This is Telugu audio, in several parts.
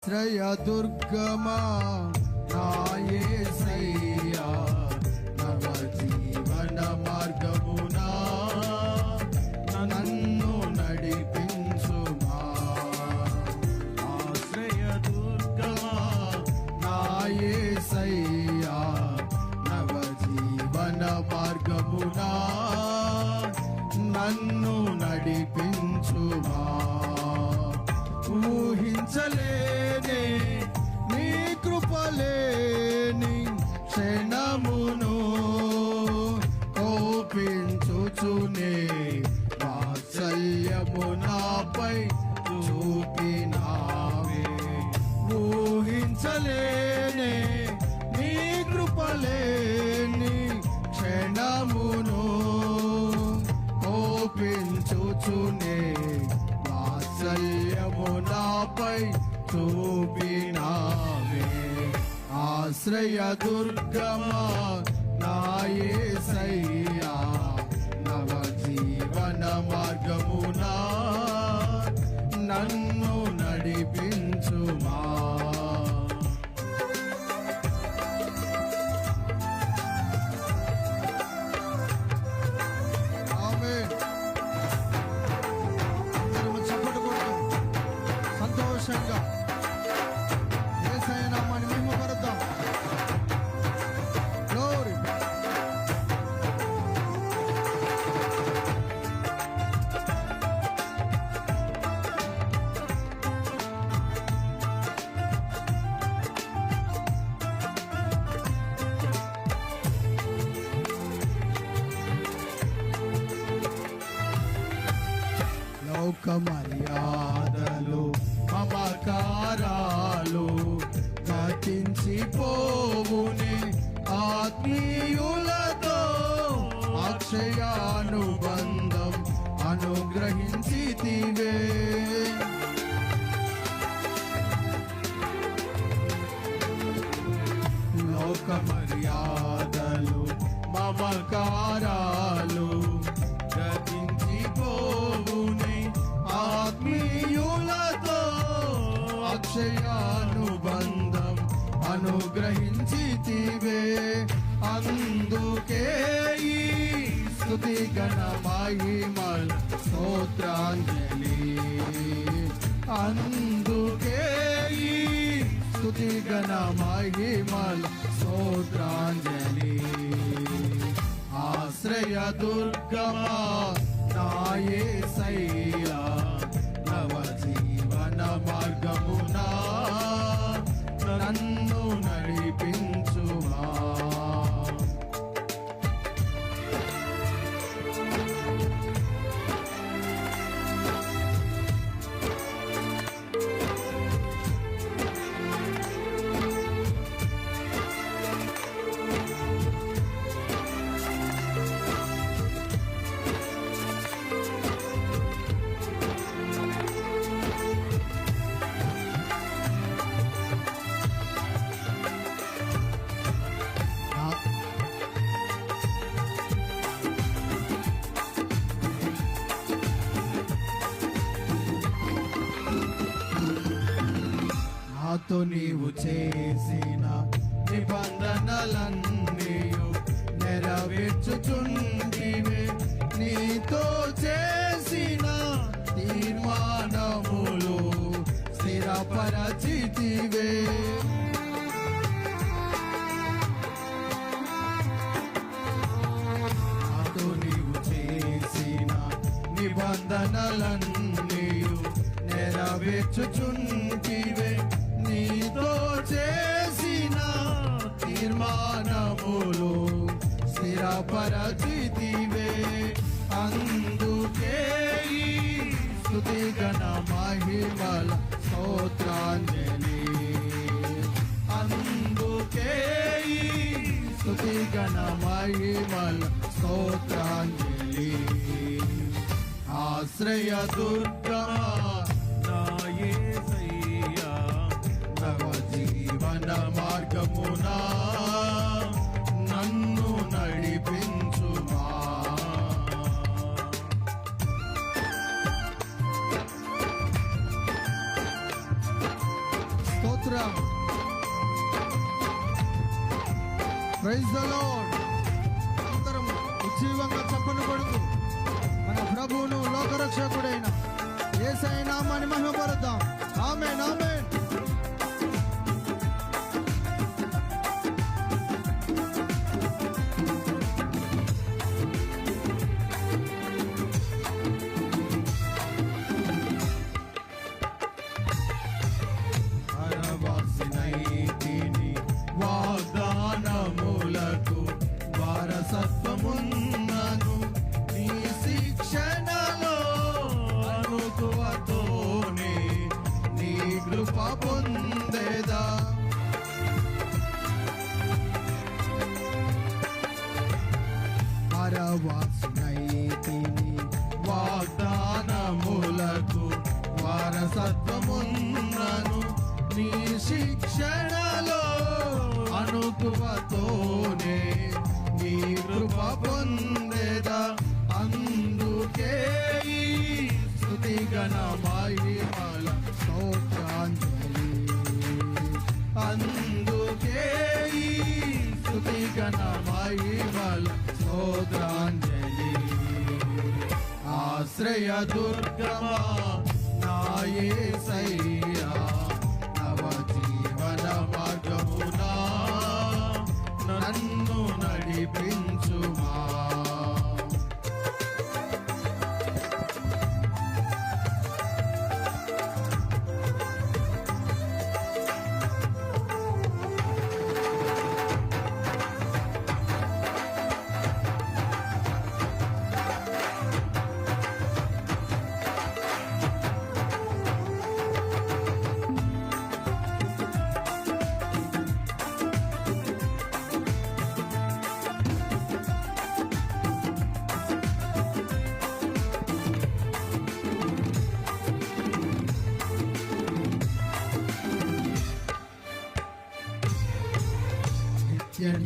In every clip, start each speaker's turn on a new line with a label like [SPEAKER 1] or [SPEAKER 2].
[SPEAKER 1] శ్రయ దుర్గమా నా యేసయ్యా నవ జీవన మార్గమునా నన్ను నడిపించుమా. ఆశ్రయ దుర్గమా నా యేసయ్యా నవ జీవన మార్గమునా నన్ను నడిపించుమా. ఊహించలేనే నీ కృపలేని క్షణమును కోపించుచునే వాత్సల్యము నాపై చూపినావే. ఊహించలేనే నీ కృపలేని క్షణమును కోపించుచునే వాత్సల్యము నాపై చూపినావే. ఆశ్రయ దుర్గమా నా యేసయ్యా నవ జీవన మార్గమునా నన్ను నడిపించుమా. సంతోషంగా యేసయ్య నామమును మహిమపరుద్దాం. గ్లోరీ. లోక మర్యాదలు మమకారాలు గతించిపోవునే ఆత్మీయులతో అక్షయానుబంధం అనుగ్రహించితివే. లోక మర్యాదలు మమకారాలు గతించిపోవునే ఆత్మీయులతో అక్షయానుబంధం అనుగ్రహించితివే. అందుకే ఈ స్తుతి గణ మహిమల్ స్తోత్రాంజలి. అందుకే ఈ స్తుతి గణ మహిమల్ స్తోత్రాంజలి. ఆశ్రయ దుర్గమా నా యేసయ్యా నవ జీవన మార్గమునా నన్ను నడిపించుమా. నాతో నీవు చేసిన నిబంధనలన్నీయు నెరవేర్చుచుండివే. నీతో చేసిన తీర్మానములు స్థిరపరచితివే. నాతో నీవు చేసిన నిబంధనలన్నీయు నెరవేర్చుచుండివే. నీతో చేసిన తీర్మానములు స్థిరపరచితివే. అందుకే ఈ స్తుతి గణ మహిమల స్తోత్రాంజలి. అందుకే ఈ స్తుతి గణ మహిమల స్తోత్రాంజలి. ఆశ్రయ దుర్గమా నా యేసయ్యా నవ జీవన మార్గమునా నన్ను నడిపించుమా. స్తోత్రం. Praise the lord. అందరం ఉజ్జీవంగా చప్పట్లు కొడుతూ మన ప్రభువును లోకరక్షకుడైన యేసయ్య నామాన్ని మహిమపరుద్దాం. ఆమేన్, ఆమేన్. వాగ్దానములకు వారసత్వమున్నను నీ శిక్షణలో అనుకువతోనే నీ కృప పొందేదా. పరవాసునైతిని వాగ్దానములకు వారసత్వమున్నను నీ శిక్షణలో అనుకువతోనే నీ కృప పొందేదా. అందుకే ఈ స్తుతి గణ మహిమల స్తోత్రాంజలి. అందుకే ఈ స్తుతి గణ మహిమల స్తోత్రాంజలి. ఆశ్రయ దుర్గమా నా యేసయ్యా, నవ జీవన మార్గమునా నన్ను నడిపించుమా.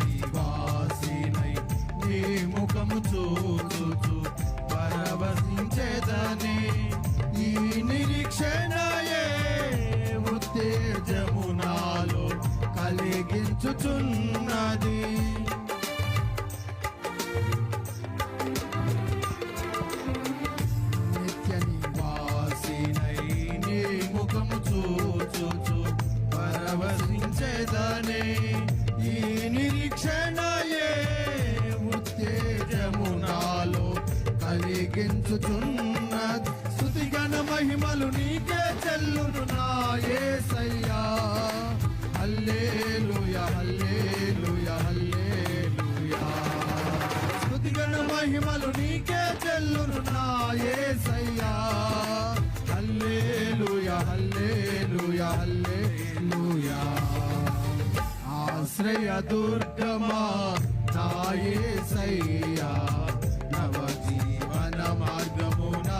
[SPEAKER 1] నివాసినై నీ ముఖము చూచుచు పరవశించేదనే ఈ నిరీక్షణయే ఉత్తేజము నాలో కలిగించుచున్నది. నిత్య నివాసినై నీ ముఖము చూచుచు పరవశించేదనే ఈ నిరీక్షణయే ఉత్తేజము నాలో కలిగించుచున్నది. స్తుతి గణ మహిమలు నీకే చెల్లును నా యేసయ్యా. హల్లెలూయా, హల్లెలూయా, హల్లెలూయా. స్తుతి గణ మహిమలు నీకే చెల్లును నా యేసయ్యా. హల్లెలూయా, హల్లెలూయా, హల్లెలూయా. ఆశ్రయ దుర్గమా నా యేసయ్యా, నవ జీవన మార్గమునా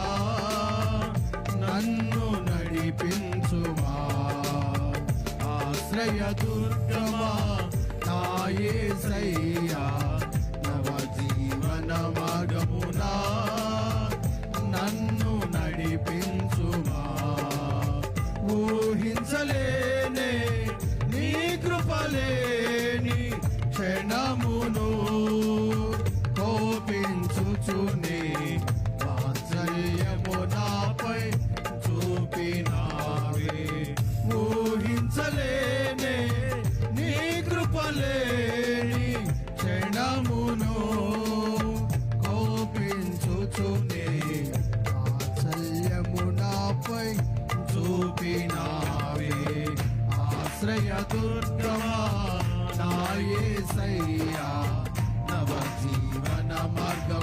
[SPEAKER 1] నన్ను నడిపించుమా. ఆశ్రయ దుర్గమా నా యేసయ్యా, నవ జీవన మార్గమునా నన్ను నడిపించుమా. ఊహించలేనే నీ కృపలేని క్షణమును కోపించుచునే వాత్సల్యము నాపై చూపినావే. ఊహించలేనే నీ కృపలేని క్షణమును కోపించుచునే వాత్సల్యము నాపై చూపినావే. ఆశ్రయ దుర్గమా నా యేసయ్యా, నవ జీవన మార్గం